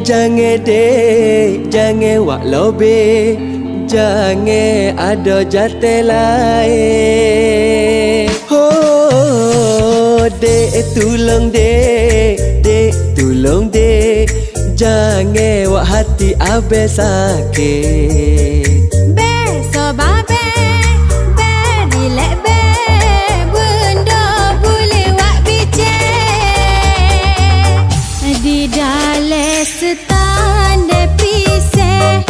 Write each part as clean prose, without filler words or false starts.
jangan wak lobe, jangan ada jate lain. Oh, dek tolong dek tolong dek, jangan wak hati abe sakit. Besok babe, relax be, benda boleh wak bicek. Di dalam setanda pisah,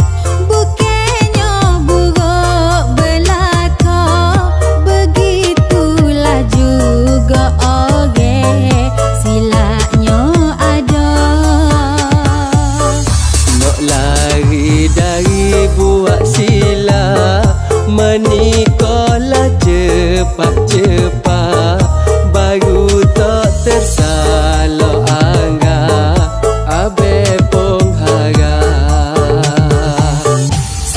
bukannya buruk belaka. Begitulah juga orang, silapnya ada. Nak lari dari buat sila, menikahlah cepat-cepat, baru tak tersalah anggap abe pun harap.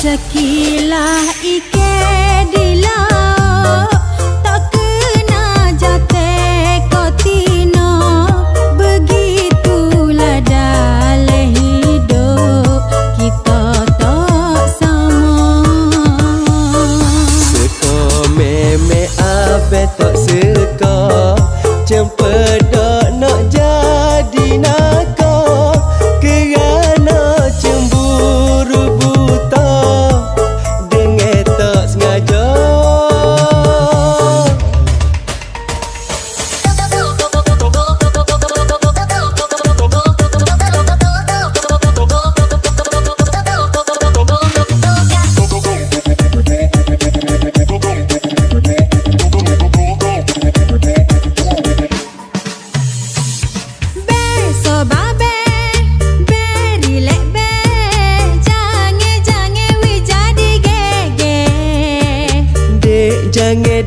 Sekilah ikan di laut, tak kena jatuh kotina. Begitulah dalam hidup, kita tak sama. Seko meme abe tak seka, cempedak nak jadi nakal, kerana cemburu buta dengan tak sengaja. Besok babe, relax be, jangan we jadi geger.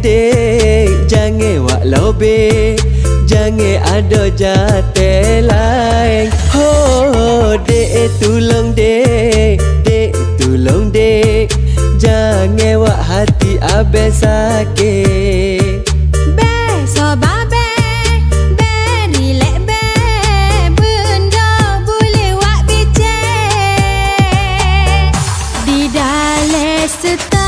Dek jangan wak lobe, jangan ada jate lain. Oh, dek tolong dek tolong dek, jangan wak hati abe sakit. Besok babe, relax be, benda boleh wak bicek. Di dalam setang